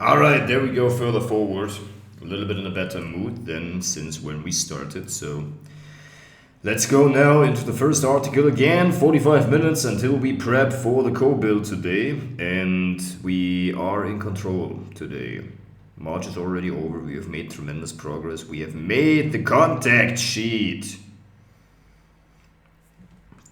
All right, there we go further forward. A little bit in a better mood than since when we started. So let's go now into the first article again. 45 minutes until we prep for the co-build today. And we are in control today. March is already over. We have made tremendous progress. We have made the contact sheet.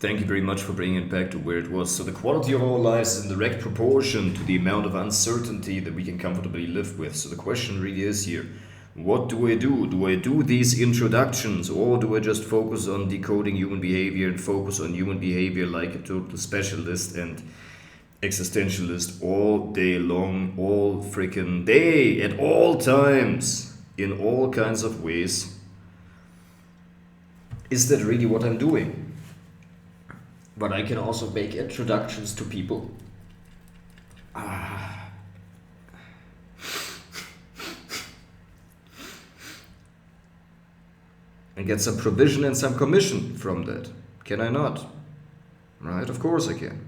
Thank you very much for bringing it back to where it was. So the quality of our lives is in direct proportion to the amount of uncertainty that we can comfortably live with. So the question really is here, what do I do? Do I do these introductions, or do I just focus on decoding human behavior and focus on human behavior like a total specialist and existentialist all day long, all freaking day, at all times, in all kinds of ways? Is that really what I'm doing? But I can also make introductions to people. And get some provision and some commission from that. Can I not? Right? Of course I can.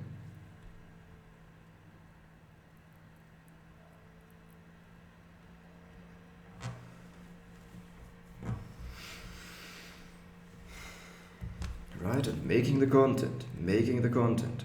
Right? And making the content. Making the content.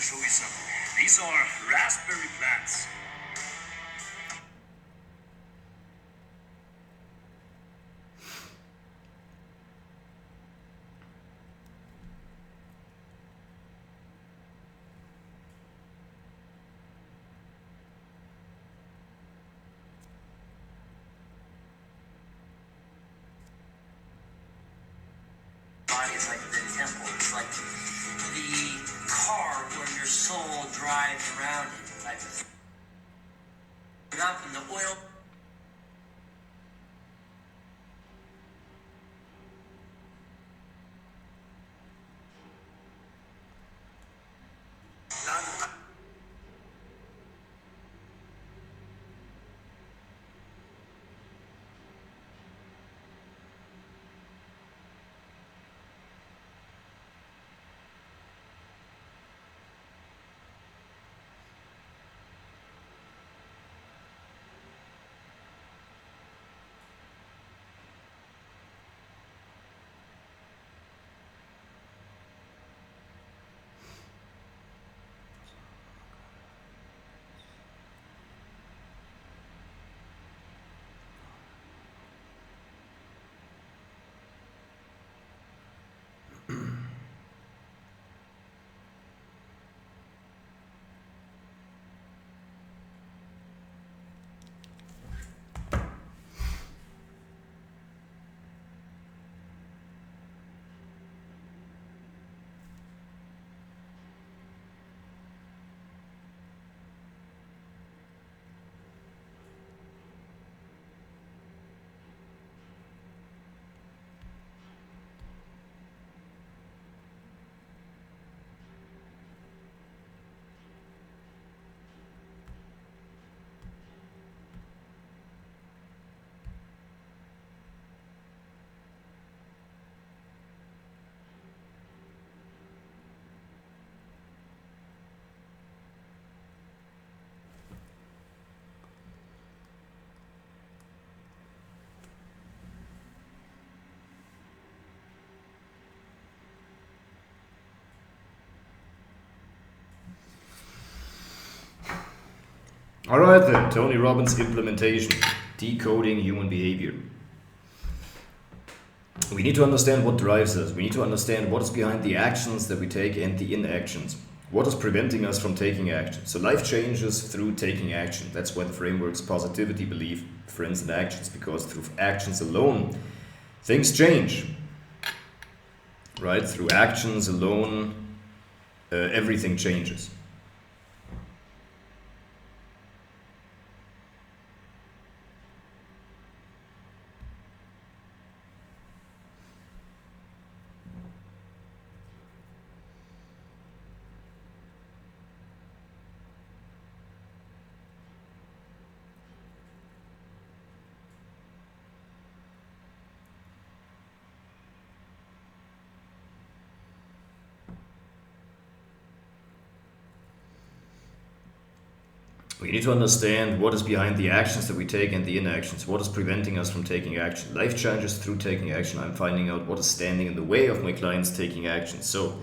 show you something. These are raspberry plants. Body is like the temple. It's like the car where your soul drives around it. Like up in the oil. All right then, Tony Robbins implementation, decoding human behavior. We need to understand what drives us. We need to understand what is behind the actions that we take and the inactions. What is preventing us from taking action? So life changes through taking action. That's why the framework's positivity belief, friends and actions, because through actions alone, things change. Right? Through actions alone, everything changes. We need to understand what is behind the actions that we take and the inactions. What is preventing us from taking action? Life changes through taking action. I'm finding out what is standing in the way of my clients taking action. So,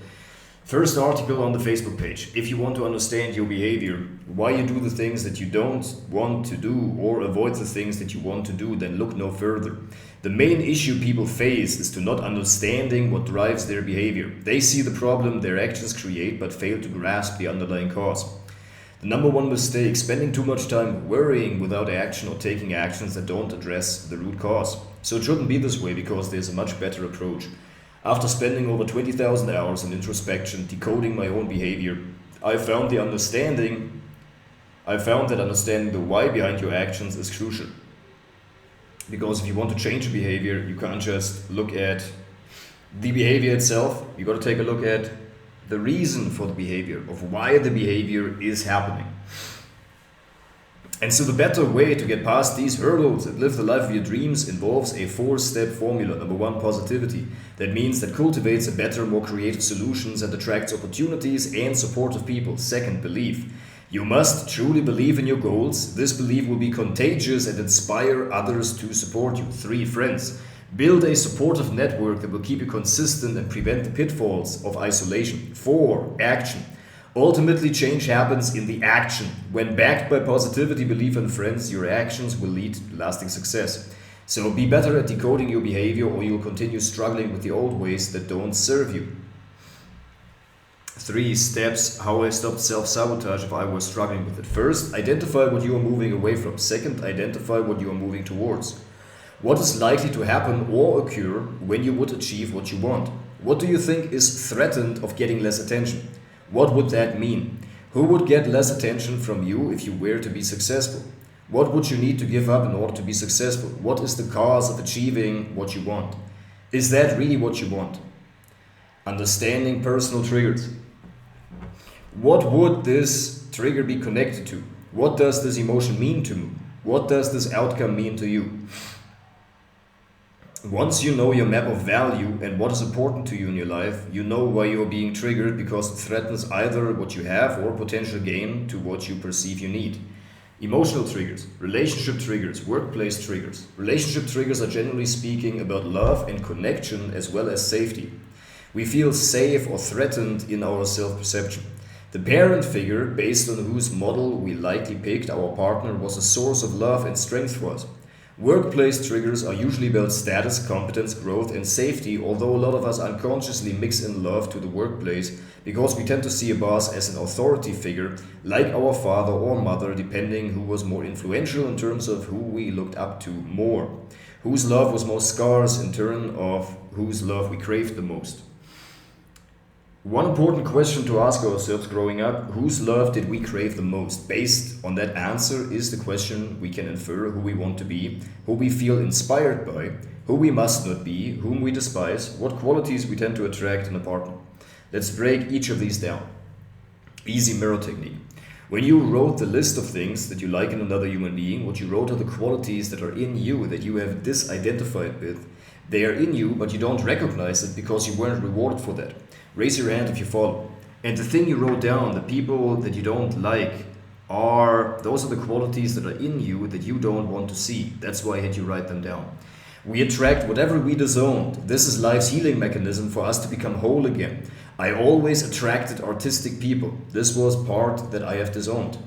first article on the Facebook page. If you want to understand your behavior, why you do the things that you don't want to do or avoid the things that you want to do, then look no further. The main issue people face is to not understanding what drives their behavior. They see the problem their actions create but fail to grasp the underlying cause. The number one mistake, spending too much time worrying without action or taking actions that don't address the root cause. So it shouldn't be this way because there's a much better approach. After spending over 20,000 hours in introspection, decoding my own behavior, I found that understanding the why behind your actions is crucial. Because if you want to change a behavior, you can't just look at the behavior itself. You got to take a look at the reason for the behavior, of why the behavior is happening. And so the better way to get past these hurdles and live the life of your dreams involves a 4-step formula. Number 1, positivity. That means that cultivates a better, more creative solutions and attracts opportunities and supportive people. 2nd, belief. You must truly believe in your goals. This belief will be contagious and inspire others to support you. 3, friends. Build a supportive network that will keep you consistent and prevent the pitfalls of isolation. 4, action. Ultimately, change happens in the action. When backed by positivity, belief, and friends, your actions will lead to lasting success. So be better at decoding your behavior, or you'll continue struggling with the old ways that don't serve you. 3 steps how I stopped self-sabotage if I was struggling with it. First, identify what you are moving away from. Second, identify what you are moving towards. What is likely to happen or occur when you would achieve what you want? What do you think is threatened of getting less attention? What would that mean? Who would get less attention from you if you were to be successful? What would you need to give up in order to be successful? What is the cause of achieving what you want? Is that really what you want? Understanding personal triggers. What would this trigger be connected to? What does this emotion mean to me? What does this outcome mean to you? Once you know your map of value and what is important to you in your life, you know why you are being triggered, because it threatens either what you have or potential gain to what you perceive you need. Emotional triggers, relationship triggers, workplace triggers. Relationship triggers are generally speaking about love and connection as well as safety. We feel safe or threatened in our self-perception. The parent figure, based on whose model we likely picked, our partner, was a source of love and strength for us. Workplace triggers are usually about status, competence, growth, and safety, although a lot of us unconsciously mix in love to the workplace because we tend to see a boss as an authority figure, like our father or mother, depending who was more influential in terms of who we looked up to more, whose love was most scarce in turn of whose love we craved the most. One important question to ask ourselves growing up: whose love did we crave the most? Based on that answer is the question we can infer who we want to be, who we feel inspired by, who we must not be, whom we despise, what qualities we tend to attract in a partner. Let's break each of these down. Easy mirror technique. When you wrote the list of things that you like in another human being, what you wrote are the qualities that are in you that you have disidentified with. They are in you, but you don't recognize it because you weren't rewarded for that. Raise your hand if you follow. And the thing you wrote down, the people that you don't like, those are the qualities that are in you that you don't want to see. That's why I had you write them down. We attract whatever we disowned. This is life's healing mechanism for us to become whole again. I always attracted artistic people. This was part that I have disowned.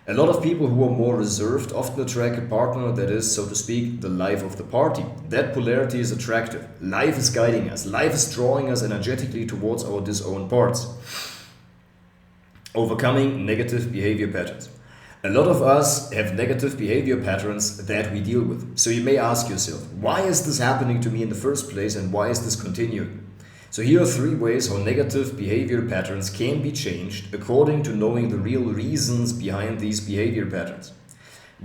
A lot of people who are more reserved often attract a partner that is, so to speak, the life of the party. That polarity is attractive. Life is guiding us. Life is drawing us energetically towards our disowned parts. Overcoming negative behavior patterns. A lot of us have negative behavior patterns that we deal with. So you may ask yourself, why is this happening to me in the first place, and why is this continuing? So here are 3 ways how negative behavior patterns can be changed according to knowing the real reasons behind these behavior patterns.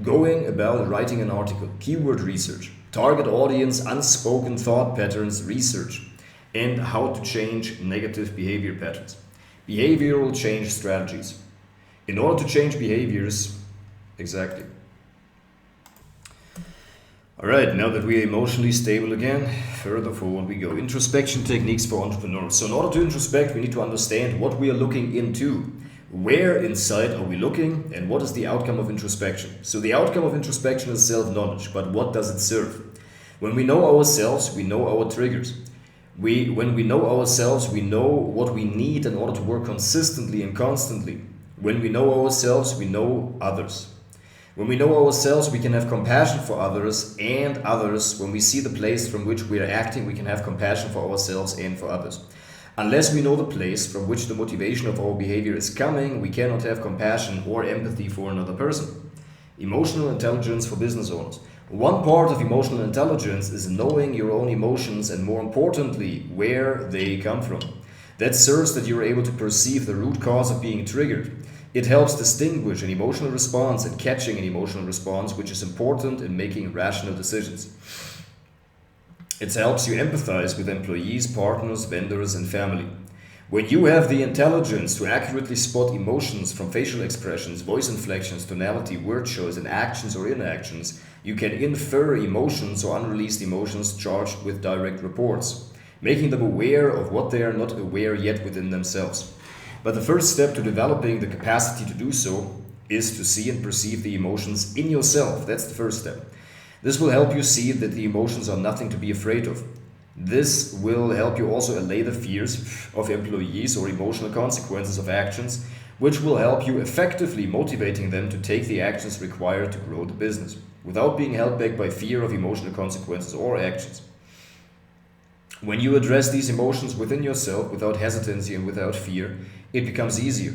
Going about writing an article, keyword research, target audience, unspoken thought patterns research, and how to change negative behavior patterns. Behavioral change strategies. In order to change behaviors, exactly. Alright, now that we are emotionally stable again, further forward we go. Introspection techniques for entrepreneurs. So in order to introspect, we need to understand what we are looking into. Where inside are we looking, and what is the outcome of introspection? So the outcome of introspection is self-knowledge, but what does it serve? When we know ourselves, we know our triggers. When we know ourselves, we know what we need in order to work consistently and constantly. When we know ourselves, we know others. When we know ourselves, we can have compassion for others and others. When we see the place from which we are acting, we can have compassion for ourselves and for others. Unless we know the place from which the motivation of our behavior is coming, we cannot have compassion or empathy for another person. Emotional intelligence for business owners. One part of emotional intelligence is knowing your own emotions and, more importantly, where they come from. That serves that you are able to perceive the root cause of being triggered. It helps distinguish an emotional response and catching an emotional response, which is important in making rational decisions. It helps you empathize with employees, partners, vendors, and family. When you have the intelligence to accurately spot emotions from facial expressions, voice inflections, tonality, word choice, and actions or inactions, you can infer emotions or unreleased emotions charged with direct reports, making them aware of what they are not aware yet within themselves. But the first step to developing the capacity to do so is to see and perceive the emotions in yourself. That's the first step. This will help you see that the emotions are nothing to be afraid of. This will help you also allay the fears of employees or emotional consequences of actions which will help you effectively motivating them to take the actions required to grow the business, without being held back by fear of emotional consequences or actions. When you address these emotions within yourself without hesitancy and without fear, it becomes easier.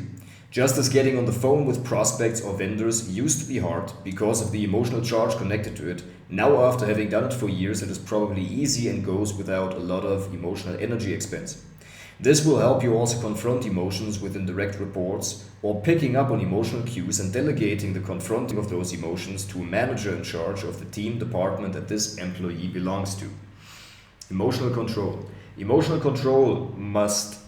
Just as getting on the phone with prospects or vendors used to be hard because of the emotional charge connected to it, now after having done it for years, it is probably easy and goes without a lot of emotional energy expense. This will help you also confront emotions within direct reports or picking up on emotional cues and delegating the confronting of those emotions to a manager in charge of the team department that this employee belongs to. Emotional control. Emotional control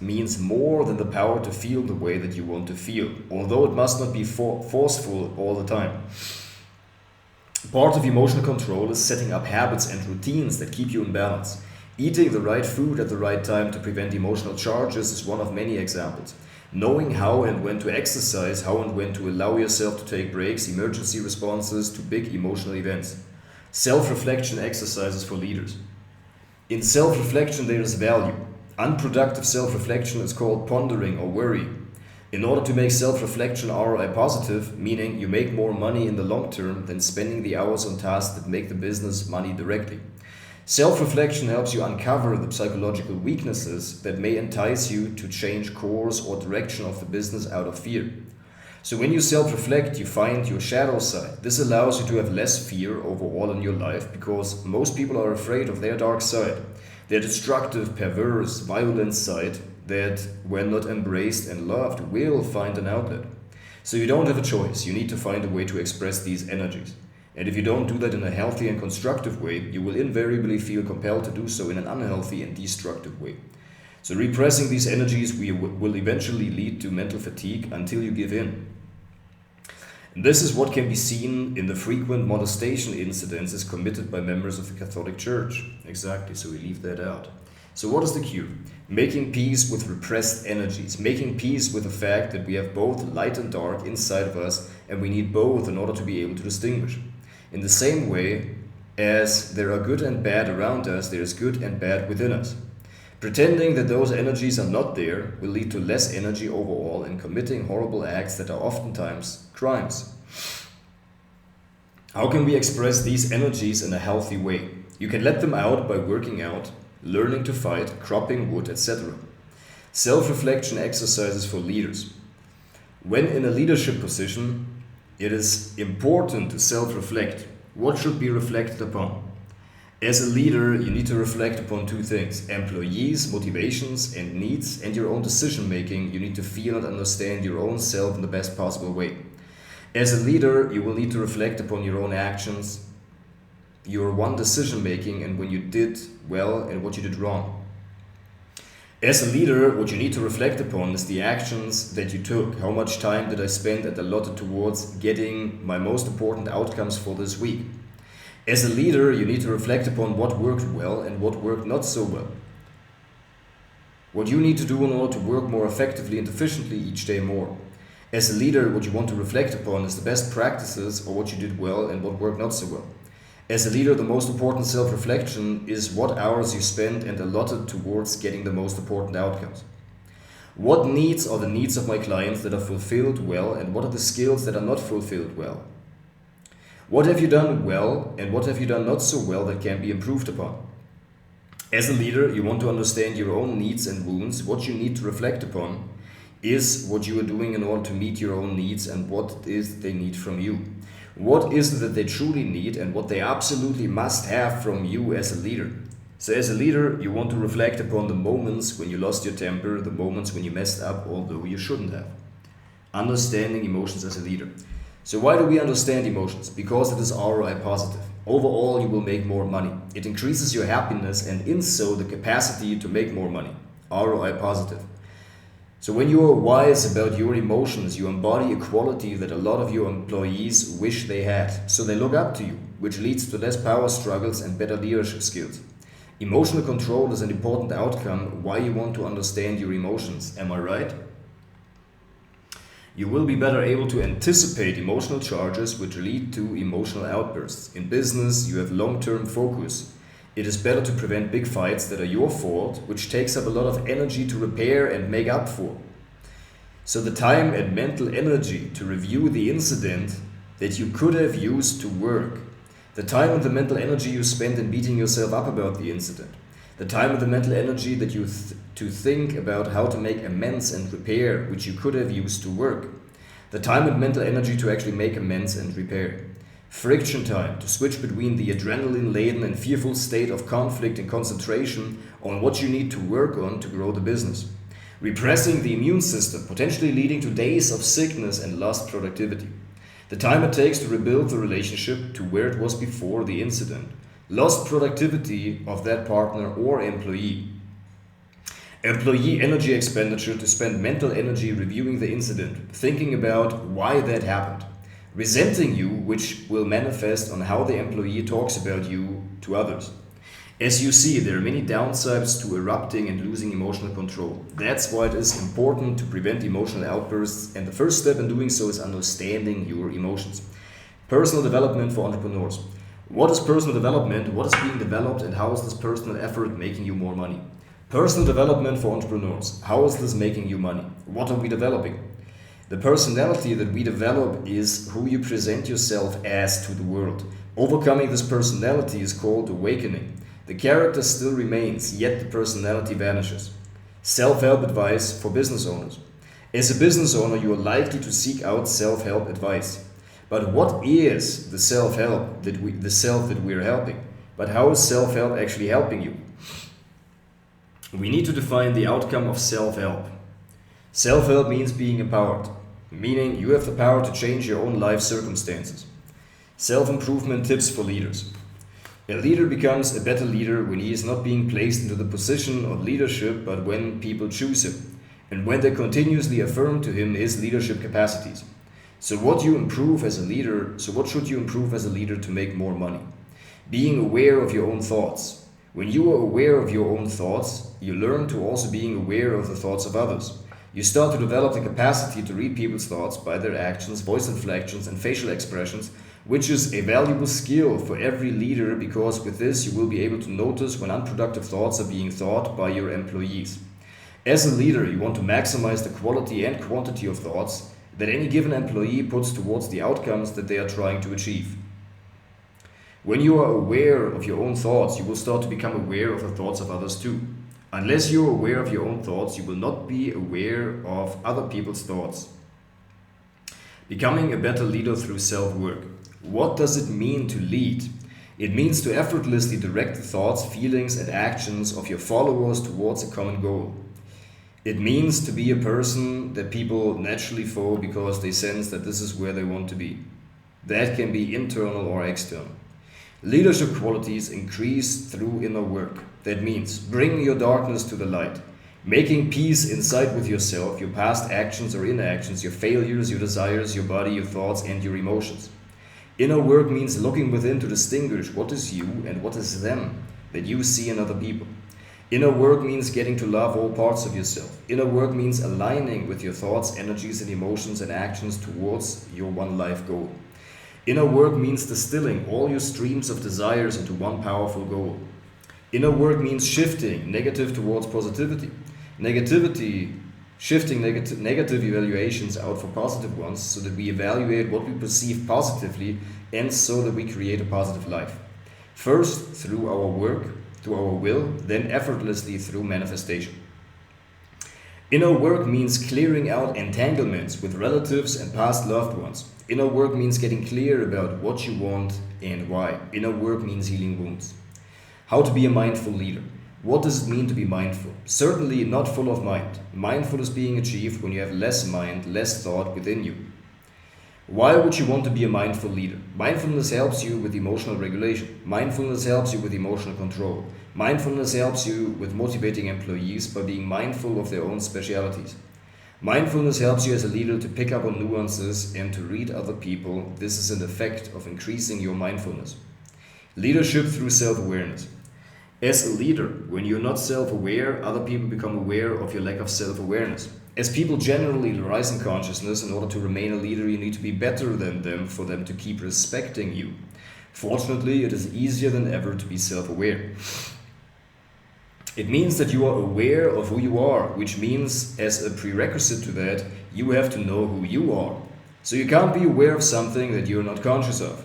means more than the power to feel the way that you want to feel, although it must not be forceful all the time. Part of emotional control is setting up habits and routines that keep you in balance. Eating the right food at the right time to prevent emotional charges is one of many examples. Knowing how and when to exercise, how and when to allow yourself to take breaks, emergency responses to big emotional events. Self-reflection exercises for leaders. In self-reflection there is value. Unproductive self-reflection is called pondering or worry. In order to make self-reflection ROI positive, meaning you make more money in the long term than spending the hours on tasks that make the business money directly. Self-reflection helps you uncover the psychological weaknesses that may entice you to change course or direction of the business out of fear. So when you self-reflect, you find your shadow side. This allows you to have less fear overall in your life because most people are afraid of their dark side, their destructive, perverse, violent side that, when not embraced and loved, will find an outlet. So you don't have a choice. You need to find a way to express these energies. And if you don't do that in a healthy and constructive way, you will invariably feel compelled to do so in an unhealthy and destructive way. So repressing these energies will eventually lead to mental fatigue until you give in. And this is what can be seen in the frequent molestation incidences committed by members of the Catholic Church. Exactly, so we leave that out. So what is the cure? Making peace with repressed energies, making peace with the fact that we have both light and dark inside of us and we need both in order to be able to distinguish. In the same way as there are good and bad around us, there is good and bad within us. Pretending that those energies are not there will lead to less energy overall and committing horrible acts that are oftentimes crimes. How can we express these energies in a healthy way? You can let them out by working out, learning to fight, cropping wood, etc. Self-reflection exercises for leaders. When in a leadership position, it is important to self-reflect. What should be reflected upon? As a leader, you need to reflect upon two things: employees, motivations and needs, and your own decision making. You need to feel and understand your own self in the best possible way. As a leader, you will need to reflect upon your own actions, your one decision making, and when you did well and what you did wrong. As a leader, what you need to reflect upon is the actions that you took. How much time did I spend and allotted towards getting my most important outcomes for this week? As a leader, you need to reflect upon what worked well and what worked not so well. What you need to do in order to work more effectively and efficiently each day more. As a leader, what you want to reflect upon is the best practices or what you did well and what worked not so well. As a leader, the most important self-reflection is what hours you spend and allotted towards getting the most important outcomes. What needs are the needs of my clients that are fulfilled well, and what are the skills that are not fulfilled well? What have you done well and what have you done not so well that can be improved upon? As a leader, you want to understand your own needs and wounds. What you need to reflect upon is what you are doing in order to meet your own needs and what it is they need from you. What is it that they truly need and what they absolutely must have from you as a leader? So as a leader, you want to reflect upon the moments when you lost your temper, the moments when you messed up, although you shouldn't have. Understanding emotions as a leader. So why do we understand emotions? Because it is ROI positive. Overall, you will make more money. It increases your happiness and in so the capacity to make more money. ROI positive. So when you are wise about your emotions, you embody a quality that a lot of your employees wish they had. So they look up to you, which leads to less power struggles and better leadership skills. Emotional control is an important outcome why you want to understand your emotions. Am I right? You will be better able to anticipate emotional charges which lead to emotional outbursts. In business, you have long-term focus. It is better to prevent big fights that are your fault, which takes up a lot of energy to repair and make up for. So the time and mental energy to review the incident that you could have used to work, the time and the mental energy you spent in beating yourself up about the incident, the time and the mental energy that to think about how to make amends and repair, which you could have used to work, the time and mental energy to actually make amends and repair, friction time to switch between the adrenaline-laden and fearful state of conflict and concentration on what you need to work on to grow the business, repressing the immune system, potentially leading to days of sickness and lost productivity, the time it takes to rebuild the relationship to where it was before the incident, lost productivity of that partner or employee, employee energy expenditure to spend mental energy reviewing the incident, thinking about why that happened, resenting you, which will manifest on how the employee talks about you to others. As you see, there are many downsides to erupting and losing emotional control. That's why it is important to prevent emotional outbursts, and the first step in doing so is understanding your emotions. Personal development for entrepreneurs. What is personal development? What is being developed, and how is this personal effort making you more money? Personal development for entrepreneurs. How is this making you money? What are we developing? The personality that we develop is who you present yourself as to the world. Overcoming this personality is called awakening. The character still remains, yet the personality vanishes. Self-help advice for business owners. As a business owner, you are likely to seek out self-help advice. But what is the self-help the self that we are helping? But how is self-help actually helping you? We need to define the outcome of self-help. Self-help means being empowered, meaning you have the power to change your own life circumstances. Self-improvement tips for leaders. A leader becomes a better leader when he is not being placed into the position of leadership, but when people choose him, and when they continuously affirm to him his leadership capacities. So what should you improve as a leader to make more money? Being aware of your own thoughts. When you are aware of your own thoughts, you learn to also being aware of the thoughts of others. You start to develop the capacity to read people's thoughts by their actions, voice inflections, and facial expressions, which is a valuable skill for every leader, because with this you will be able to notice when unproductive thoughts are being thought by your employees. As a leader, you want to maximize the quality and quantity of thoughts that any given employee puts towards the outcomes that they are trying to achieve. When you are aware of your own thoughts, you will start to become aware of the thoughts of others too. Unless you are aware of your own thoughts, you will not be aware of other people's thoughts. Becoming a better leader through self-work. What does it mean to lead? It means to effortlessly direct the thoughts, feelings, and actions of your followers towards a common goal. It means to be a person that people naturally follow because they sense that this is where they want to be. That can be internal or external. Leadership qualities increase through inner work. That means bringing your darkness to the light, making peace inside with yourself, your past actions or inactions, your failures, your desires, your body, your thoughts, and your emotions. Inner work means looking within to distinguish what is you and what is them that you see in other people. Inner work means getting to love all parts of yourself. Inner work means aligning with your thoughts, energies, and emotions and actions towards your one life goal. Inner work means distilling all your streams of desires into one powerful goal. Inner work means shifting negative towards positivity. Shifting negative evaluations out for positive ones so that we evaluate what we perceive positively and so that we create a positive life. First through our work, through our will, then effortlessly through manifestation. Inner work means clearing out entanglements with relatives and past loved ones. Inner work means getting clear about what you want and why. Inner work means healing wounds. How to be a mindful leader. What does it mean to be mindful? Certainly not full of mind. Mindful is being achieved when you have less mind, less thought within you. Why would you want to be a mindful leader? Mindfulness helps you with emotional regulation. Mindfulness helps you with emotional control. Mindfulness helps you with motivating employees by being mindful of their own specialities. Mindfulness helps you as a leader to pick up on nuances and to read other people. This is an effect of increasing your mindfulness. Leadership through self-awareness. As a leader, when you're not self-aware, other people become aware of your lack of self-awareness. As people generally rise in consciousness, in order to remain a leader, you need to be better than them for them to keep respecting you. Fortunately, it is easier than ever to be self-aware. It means that you are aware of who you are, which means, as a prerequisite to that, you have to know who you are. So you can't be aware of something that you're not conscious of.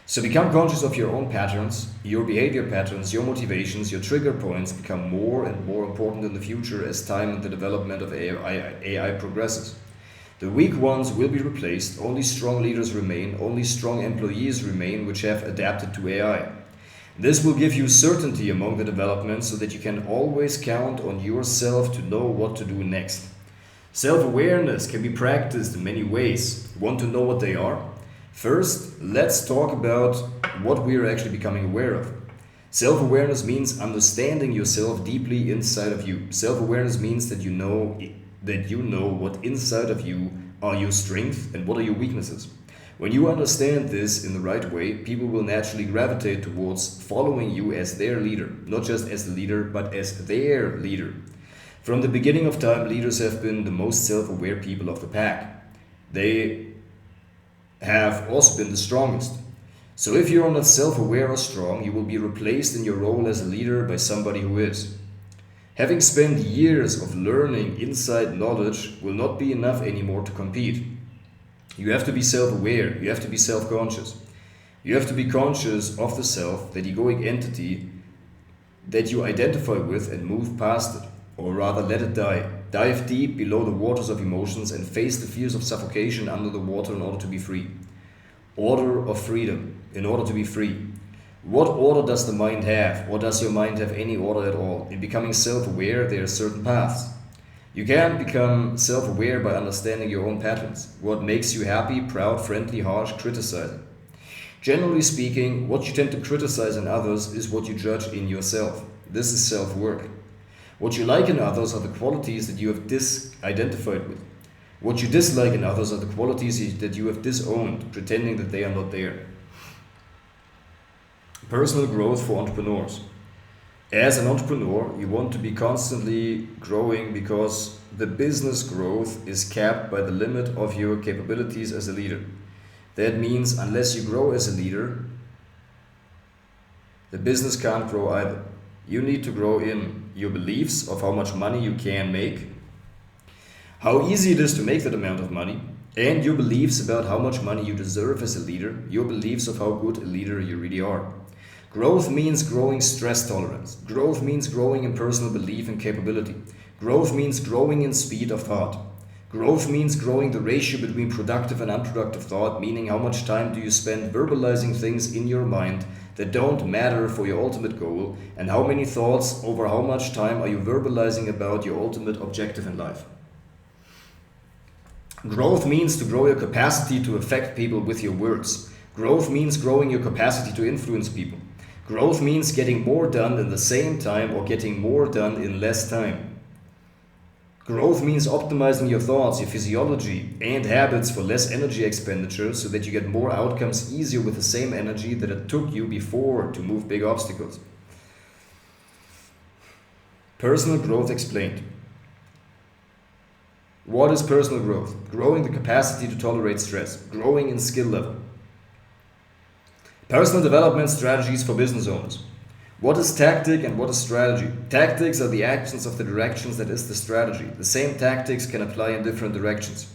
So become conscious of your own patterns, your behavior patterns, your motivations, your trigger points become more and more important in the future as time and the development of AI progresses. The weak ones will be replaced, only strong leaders remain, only strong employees remain which have adapted to AI. This will give you certainty among the developments so that you can always count on yourself to know what to do next. Self-awareness can be practiced in many ways. Want to know what they are? First, let's talk about what we are actually becoming aware of. Self-awareness means understanding yourself deeply inside of you. Self-awareness means that you know what inside of you are your strengths and what are your weaknesses. When you understand this in the right way, people will naturally gravitate towards following you as their leader, not just as the leader, but as their leader. From the beginning of time, leaders have been the most self-aware people of the pack. They have also been the strongest. So if you are not self-aware or strong, you will be replaced in your role as a leader by somebody who is. Having spent years of learning inside knowledge will not be enough anymore to compete. You have to be self-aware, you have to be self-conscious. You have to be conscious of the self, that egoic entity that you identify with, and move past it, or rather let it die. Dive deep below the waters of emotions and face the fears of suffocation under the water in order to be free. Order of freedom, in order to be free. What order does the mind have? Or does your mind have any order at all? In becoming self-aware, there are certain paths. You can become self-aware by understanding your own patterns. What makes you happy, proud, friendly, harsh, criticizing. Generally speaking, what you tend to criticize in others is what you judge in yourself. This is self-work. What you like in others are the qualities that you have disidentified with. What you dislike in others are the qualities that you have disowned, pretending that they are not there. Personal growth for entrepreneurs. As an entrepreneur, you want to be constantly growing because the business growth is capped by the limit of your capabilities as a leader. That means unless you grow as a leader, the business can't grow either. You need to grow in your beliefs of how much money you can make, how easy it is to make that amount of money, and your beliefs about how much money you deserve as a leader, your beliefs of how good a leader you really are. Growth means growing stress tolerance. Growth means growing in personal belief and capability. Growth means growing in speed of thought. Growth means growing the ratio between productive and unproductive thought, meaning how much time do you spend verbalizing things in your mind that don't matter for your ultimate goal, and how many thoughts over how much time are you verbalizing about your ultimate objective in life. Growth means to grow your capacity to affect people with your words. Growth means growing your capacity to influence people. Growth means getting more done in the same time or getting more done in less time. Growth means optimizing your thoughts, your physiology, and habits for less energy expenditure so that you get more outcomes easier with the same energy that it took you before to move big obstacles. Personal growth explained. What is personal growth? Growing the capacity to tolerate stress, growing in skill level. Personal development strategies for business owners. What is tactic and what is strategy? Tactics are the actions of the directions that is the strategy. The same tactics can apply in different directions.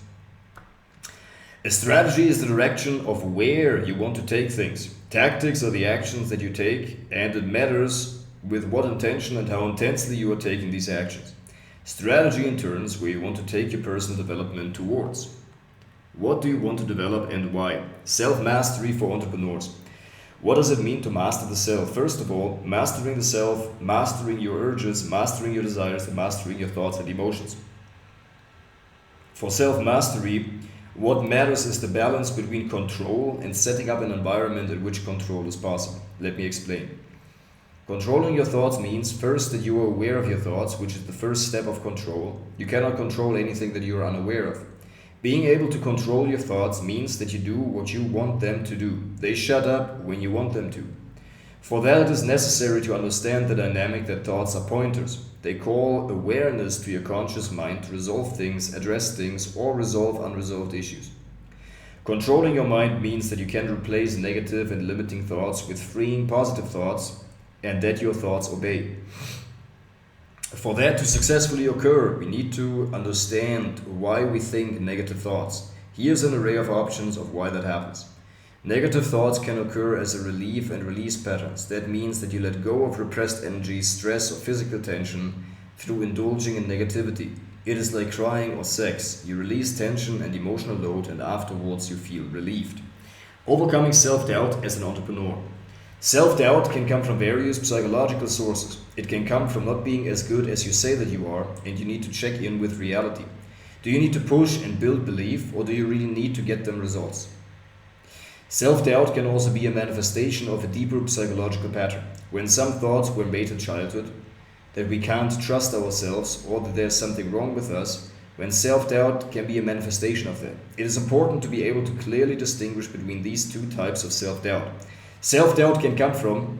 A strategy is the direction of where you want to take things. Tactics are the actions that you take, and it matters with what intention and how intensely you are taking these actions. Strategy in turn is where you want to take your personal development towards. What do you want to develop and why? Self-mastery for entrepreneurs. What does it mean to master the self? First of all, mastering the self, mastering your urges, mastering your desires, and mastering your thoughts and emotions. For self-mastery, what matters is the balance between control and setting up an environment in which control is possible. Let me explain. Controlling your thoughts means first that you are aware of your thoughts, which is the first step of control. You cannot control anything that you are unaware of. Being able to control your thoughts means that you do what you want them to do. They shut up when you want them to. For that, it is necessary to understand the dynamic that thoughts are pointers. They call awareness to your conscious mind to resolve things, address things, or resolve unresolved issues. Controlling your mind means that you can replace negative and limiting thoughts with freeing positive thoughts, and that your thoughts obey. For that to successfully occur, we need to understand why we think negative thoughts. Here's an array of options of why that happens. Negative thoughts can occur as a relief and release patterns. That means that you let go of repressed energy, stress, or physical tension through indulging in negativity. It is like crying or sex. You release tension and emotional load, and afterwards you feel relieved. Overcoming self-doubt as an entrepreneur. Self-doubt can come from various psychological sources. It can come from not being as good as you say that you are, and you need to check in with reality. Do you need to push and build belief, or do you really need to get them results? Self-doubt can also be a manifestation of a deeper psychological pattern. When some thoughts were made in childhood, that we can't trust ourselves or that there's something wrong with us, when self-doubt can be a manifestation of that. It is important to be able to clearly distinguish between these two types of self-doubt. Self-doubt can come from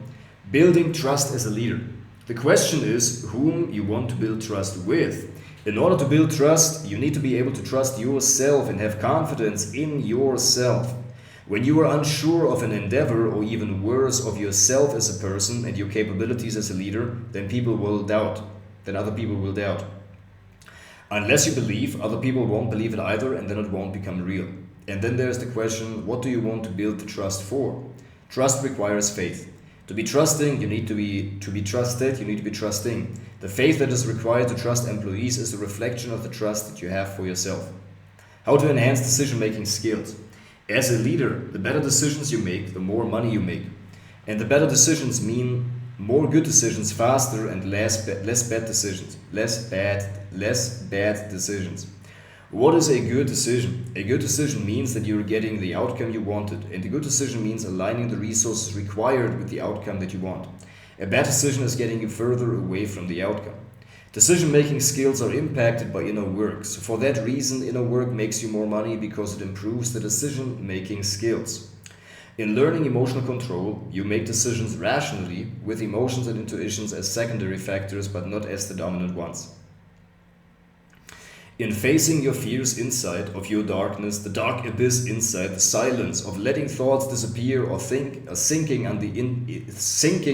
building trust as a leader. The question is whom you want to build trust with. In order to build trust, you need to be able to trust yourself and have confidence in yourself. When you are unsure of an endeavor, or even worse, of yourself as a person and your capabilities as a leader, then people will doubt. Then other people will doubt. Unless you believe, other people won't believe it either, and then it won't become real. And then there's the question, what do you want to build the trust for? Trust requires faith. To be trusting, you need to be trusted, you need to be trusting. The faith that is required to trust employees is a reflection of the trust that you have for yourself. How to enhance decision-making skills. As a leader, the better decisions you make, the more money you make. And the better decisions mean more good decisions faster and less bad decisions. Less bad decisions. What is a good decision? A good decision means that you're getting the outcome you wanted, and a good decision means aligning the resources required with the outcome that you want. A bad decision is getting you further away from the outcome. Decision-making skills are impacted by inner work. So for that reason, inner work makes you more money because it improves the decision-making skills. In learning emotional control, you make decisions rationally with emotions and intuitions as secondary factors but not as the dominant ones. In facing your fears inside of your darkness, the dark abyss inside, the silence of letting thoughts disappear or sinking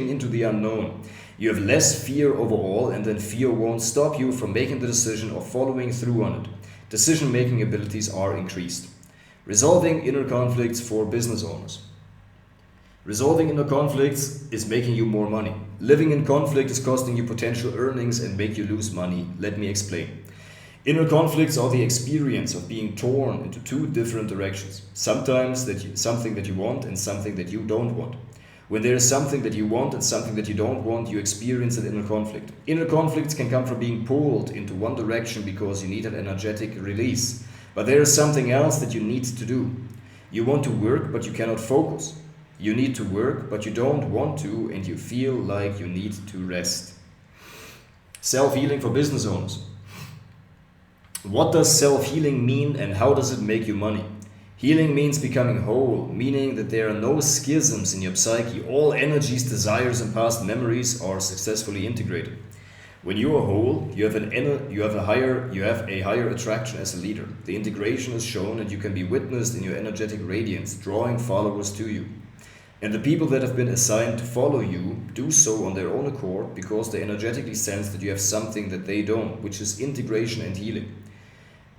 into the unknown, you have less fear overall, and then fear won't stop you from making the decision or following through on it. Decision-making abilities are increased. Resolving inner conflicts for business owners. Resolving inner conflicts is making you more money. Living in conflict is costing you potential earnings and make you lose money. Let me explain. Inner conflicts are the experience of being torn into two different directions. Sometimes something that you want and something that you don't want. When there is something that you want and something that you don't want, you experience an inner conflict. Inner conflicts can come from being pulled into one direction because you need an energetic release. But there is something else that you need to do. You want to work, but you cannot focus. You need to work, but you don't want to, and you feel like you need to rest. Self-healing for business owners. What does self-healing mean and how does it make you money? Healing means becoming whole, meaning that there are no schisms in your psyche. All energies, desires, and past memories are successfully integrated. When you are whole, you have a higher attraction as a leader. The integration is shown and you can be witnessed in your energetic radiance, drawing followers to you. And the people that have been assigned to follow you do so on their own accord because they energetically sense that you have something that they don't, which is integration and healing.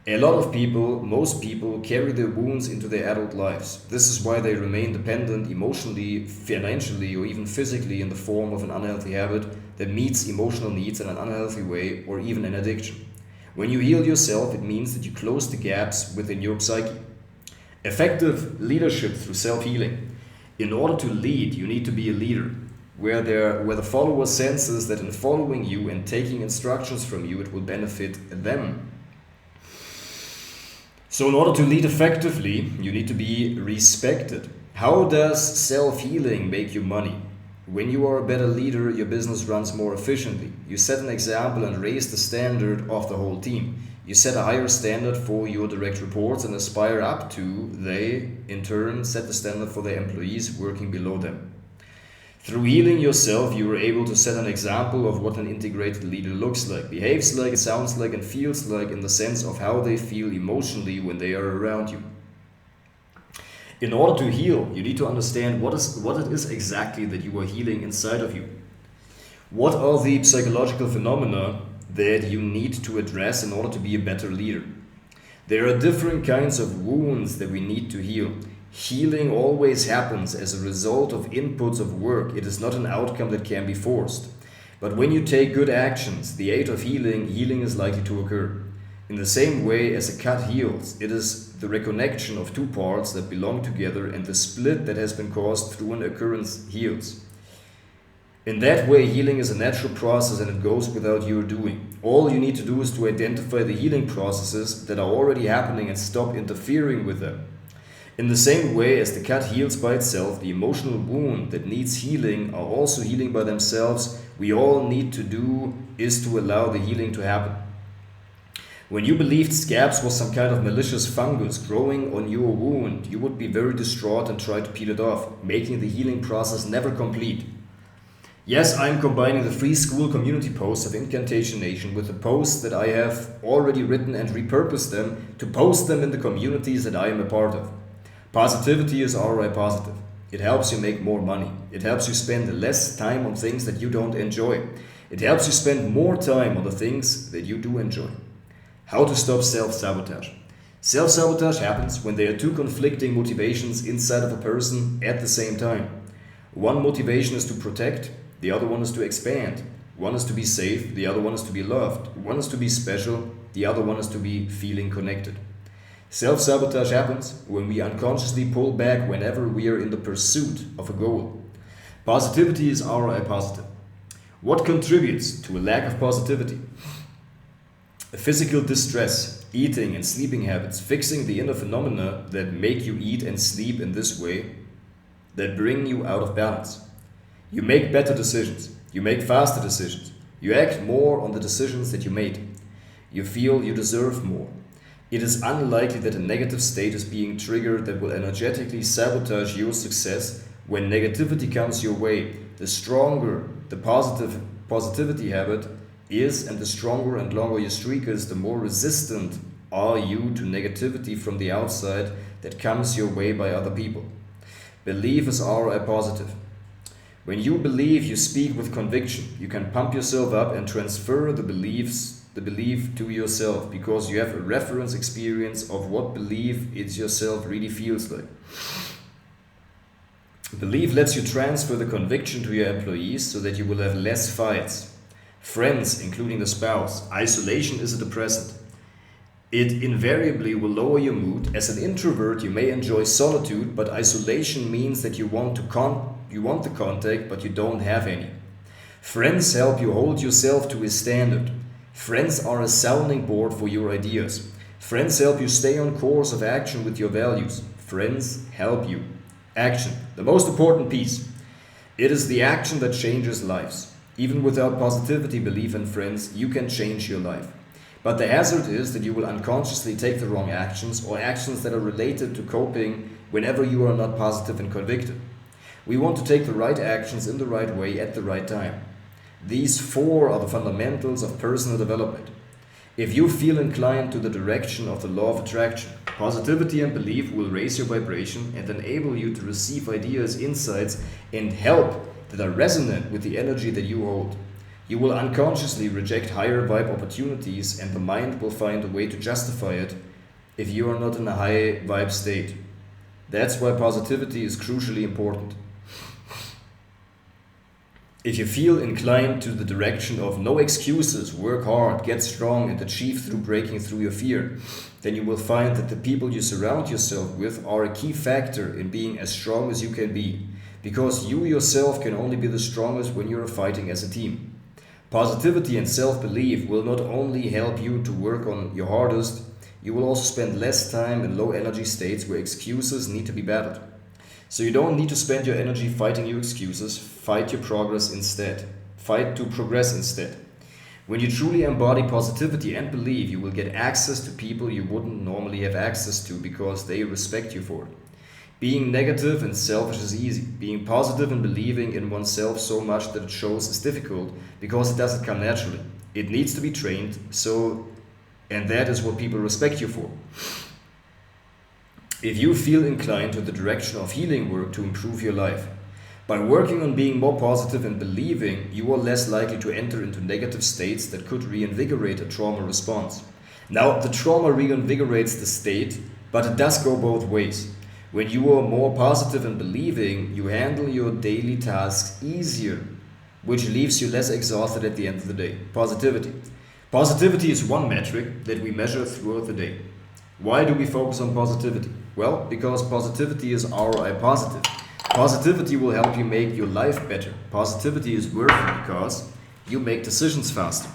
A lot of people, most people, carry their wounds into their adult lives. This is why they remain dependent emotionally, financially, or even physically in the form of an unhealthy habit that meets emotional needs in an unhealthy way, or even an addiction. When you heal yourself, it means that you close the gaps within your psyche. Effective leadership through self-healing. In order to lead, you need to be a leader, where the follower senses that in following you and taking instructions from you, it will benefit them. So in order to lead effectively, you need to be respected. How does self-healing make you money? When you are a better leader, your business runs more efficiently. You set an example and raise the standard of the whole team. You set a higher standard for your direct reports and aspire up to, they in turn set the standard for their employees working below them. Through healing yourself, you are able to set an example of what an integrated leader looks like, behaves like, sounds like, and feels like in the sense of how they feel emotionally when they are around you. In order to heal, you need to understand what it is exactly that you are healing inside of you. What are the psychological phenomena that you need to address in order to be a better leader. There are different kinds of wounds that we need to heal. Healing always happens as a result of inputs of work. It is not an outcome that can be forced. But when you take good actions, the aid of healing, healing is likely to occur. In the same way as a cut heals, it is the reconnection of two parts that belong together, and the split that has been caused through an occurrence heals. In that way, healing is a natural process and it goes without your doing. All you need to do is to identify the healing processes that are already happening and stop interfering with them. In the same way as the cut heals by itself, the emotional wound that needs healing are also healing by themselves. We all need to do is to allow the healing to happen. When you believed scabs was some kind of malicious fungus growing on your wound, you would be very distraught and try to peel it off, making the healing process never complete. Yes, I'm combining the free school community posts of Incantation Nation with the posts that I have already written and repurposed them to post them in the communities that I am a part of. Positivity is ROI positive. It helps you make more money. It helps you spend less time on things that you don't enjoy. It helps you spend more time on the things that you do enjoy. How to stop self-sabotage. Self-sabotage happens when there are two conflicting motivations inside of a person at the same time. One motivation is to protect, the other one is to expand. One is to be safe, the other one is to be loved. One is to be special, the other one is to be feeling connected. Self-sabotage happens when we unconsciously pull back whenever we are in the pursuit of a goal. Positivity is ROI positive. What contributes to a lack of positivity? Physical distress, eating and sleeping habits, fixing the inner phenomena that make you eat and sleep in this way, that bring you out of balance. You make better decisions. You make faster decisions. You act more on the decisions that you made. You feel you deserve more. It is unlikely that a negative state is being triggered that will energetically sabotage your success. When negativity comes your way, the stronger the positivity habit is, and the stronger and longer your streak is, the more resistant are you to negativity from the outside that comes your way by other people. Belief is ROI positive. When you believe, you speak with conviction. You can pump yourself up and transfer the belief to yourself, because you have a reference experience of what belief in yourself really feels like. Belief lets you transfer the conviction to your employees so that you will have less fights. Friends, including the spouse. Isolation is a depressant. It invariably will lower your mood. As an introvert, you may enjoy solitude, but isolation means that you want the contact, but you don't have any. Friends help you hold yourself to a standard. Friends are a sounding board for your ideas. Friends help you stay on course of action with your values. Friends help you. Action, the most important piece. It is the action that changes lives. Even without positivity, belief, and friends, you can change your life. But the hazard is that you will unconsciously take the wrong actions, or actions that are related to coping, whenever you are not positive and convicted. We want to take the right actions in the right way at the right time. These four are the fundamentals of personal development. If you feel inclined to the direction of the law of attraction, positivity and belief will raise your vibration and enable you to receive ideas, insights, and help that are resonant with the energy that you hold. You will unconsciously reject higher vibe opportunities, and the mind will find a way to justify it if you are not in a high vibe state. That's why positivity is crucially important. If you feel inclined to the direction of no excuses, work hard, get strong, and achieve through breaking through your fear, then you will find that the people you surround yourself with are a key factor in being as strong as you can be, because you yourself can only be the strongest when you are fighting as a team. Positivity and self-belief will not only help you to work on your hardest, you will also spend less time in low energy states where excuses need to be battled. So you don't need to spend your energy fighting your excuses, fight your progress instead. Fight to progress instead. When you truly embody positivity and belief, you will get access to people you wouldn't normally have access to because they respect you for it. Being negative and selfish is easy. Being positive and believing in oneself so much that it shows is difficult because it doesn't come naturally. It needs to be trained, and that is what people respect you for. If you feel inclined to the direction of healing work to improve your life, By working on being more positive and believing, you are less likely to enter into negative states that could reinvigorate a trauma response. Now, the trauma reinvigorates the state, but it does go both ways. When you are more positive and believing, you handle your daily tasks easier, which leaves you less exhausted at the end of the day. Positivity. Positivity is one metric that we measure throughout the day. Why do we focus on positivity? Well, because positivity is ROI positive. Positivity will help you make your life better. Positivity is worth it because you make decisions faster.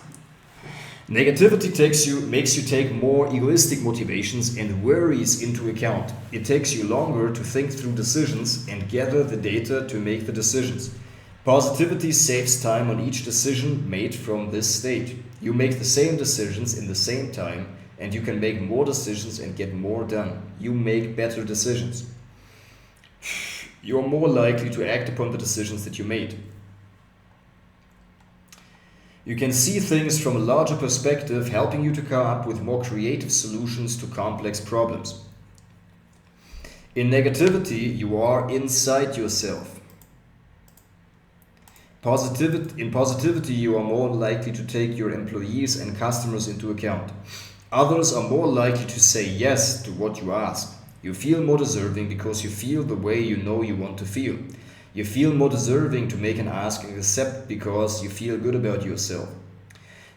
Negativity makes you take more egoistic motivations and worries into account. It takes you longer to think through decisions and gather the data to make the decisions. Positivity saves time on each decision made from this state. You make the same decisions in the same time, and you can make more decisions and get more done. You make better decisions. You are more likely to act upon the decisions that you made. You can see things from a larger perspective, helping you to come up with more creative solutions to complex problems. In negativity, you are inside yourself. In positivity, you are more likely to take your employees and customers into account. Others are more likely to say yes to what you ask. You feel more deserving because you feel the way you know you want to feel. You feel more deserving to make an ask and accept because you feel good about yourself.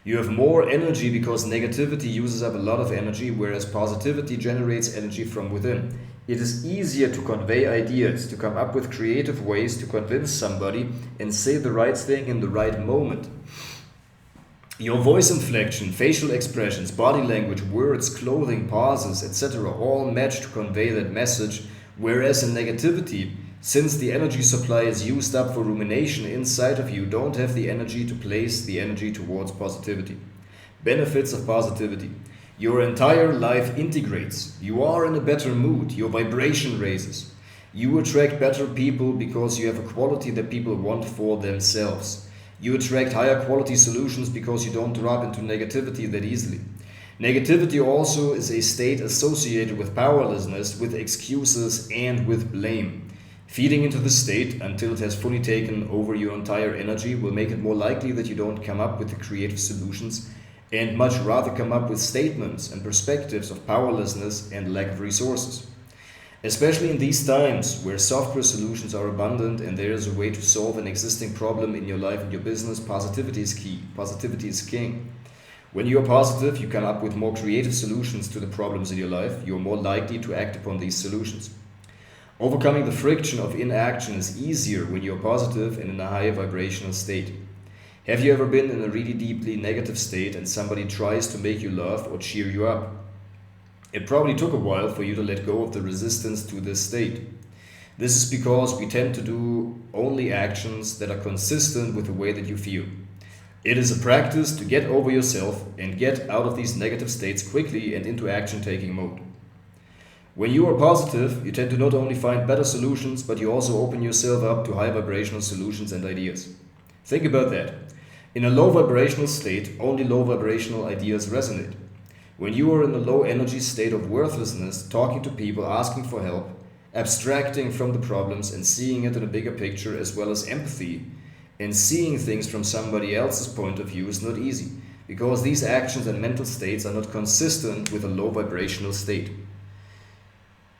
You have more energy because negativity uses up a lot of energy, whereas positivity generates energy from within. It is easier to convey ideas, to come up with creative ways to convince somebody and say the right thing in the right moment. Your voice inflection, facial expressions, body language, words, clothing, pauses, etc. all match to convey that message, whereas in negativity, since the energy supply is used up for rumination inside of you, don't have the energy to place the energy towards positivity. Benefits of positivity. Your entire life integrates. You are in a better mood. Your vibration raises. You attract better people because you have a quality that people want for themselves. You attract higher quality solutions because you don't drop into negativity that easily. Negativity also is a state associated with powerlessness, with excuses, and with blame. Feeding into the state until it has fully taken over your entire energy will make it more likely that you don't come up with the creative solutions and much rather come up with statements and perspectives of powerlessness and lack of resources. Especially in these times where software solutions are abundant and there is a way to solve an existing problem in your life and your business, positivity is key. Positivity is king. When you are positive, you come up with more creative solutions to the problems in your life. You are more likely to act upon these solutions. Overcoming the friction of inaction is easier when you are positive and in a higher vibrational state. Have you ever been in a really deeply negative state and somebody tries to make you laugh or cheer you up? It probably took a while for you to let go of the resistance to this state. This is because we tend to do only actions that are consistent with the way that you feel. It is a practice to get over yourself and get out of these negative states quickly and into action-taking mode. When you are positive, you tend to not only find better solutions, but you also open yourself up to high vibrational solutions and ideas. Think about that. In a low vibrational state, only low vibrational ideas resonate. When you are in a low energy state of worthlessness, talking to people, asking for help, abstracting from the problems and seeing it in a bigger picture, as well as empathy, and seeing things from somebody else's point of view is not easy, because these actions and mental states are not consistent with a low vibrational state.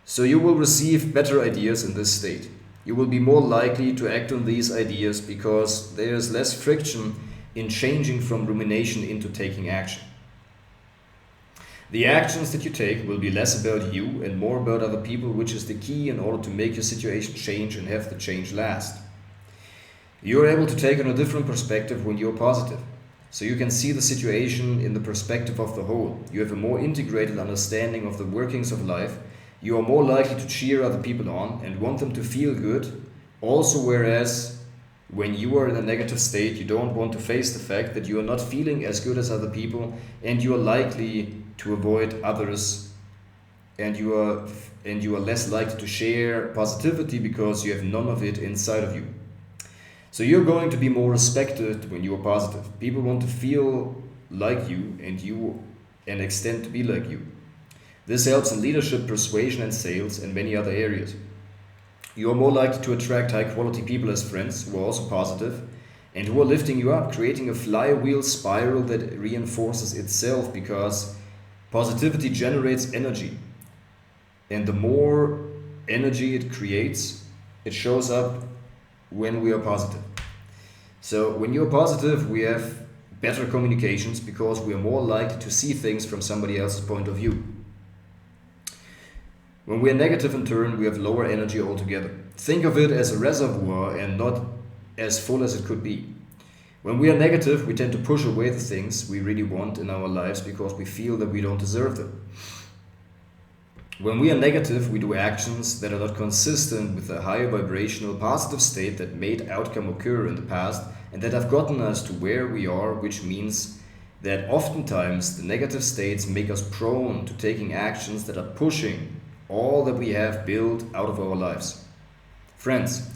So you will receive better ideas in this state. You will be more likely to act on these ideas because there is less friction in changing from rumination into taking action. The actions that you take will be less about you and more about other people, which is the key in order to make your situation change and have the change last. You are able to take on a different perspective when you are positive. So you can see the situation in the perspective of the whole. You have a more integrated understanding of the workings of life. You are more likely to cheer other people on and want them to feel good. Also, whereas when you are in a negative state, you don't want to face the fact that you are not feeling as good as other people, and you are likely to avoid others, and you are less likely to share positivity because you have none of it inside of you. So you're going to be more respected when you are positive. People want to feel like you and extend to be like you. This helps in leadership, persuasion and sales, and many other areas. You are more likely to attract high quality people as friends who are also positive and who are lifting you up, creating a flywheel spiral that reinforces itself, because positivity generates energy. And the more energy it creates, it shows up when we are positive. So when you're positive, we have better communications because we are more likely to see things from somebody else's point of view. When we are negative in turn, we have lower energy altogether. Think of it as a reservoir and not as full as it could be. When we are negative, we tend to push away the things we really want in our lives because we feel that we don't deserve them. When we are negative, we do actions that are not consistent with the higher vibrational positive state that made outcome occur in the past and that have gotten us to where we are, which means that oftentimes the negative states make us prone to taking actions that are pushing all that we have built out of our lives. Friends,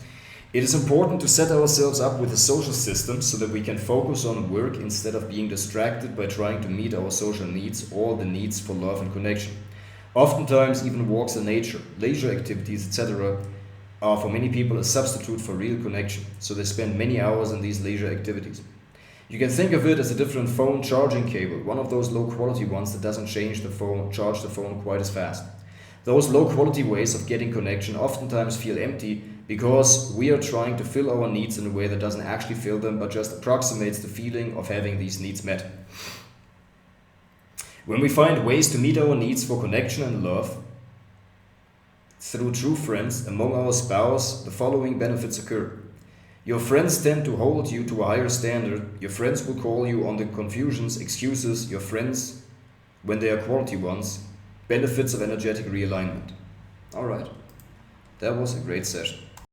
it is important to set ourselves up with a social system so that we can focus on work instead of being distracted by trying to meet our social needs or the needs for love and connection. Oftentimes, even walks in nature, leisure activities, etc., are for many people a substitute for real connection, so they spend many hours in these leisure activities. You can think of it as a different phone charging cable, one of those low quality ones that doesn't charge the phone quite as fast. Those low quality ways of getting connection oftentimes feel empty because we are trying to fill our needs in a way that doesn't actually fill them but just approximates the feeling of having these needs met. When we find ways to meet our needs for connection and love through true friends among our spouse, the following benefits occur. Your friends tend to hold you to a higher standard. Your friends will call you on the confusions, excuses, your friends, when they are quality ones. Benefits of energetic realignment. Alright, that was a great session.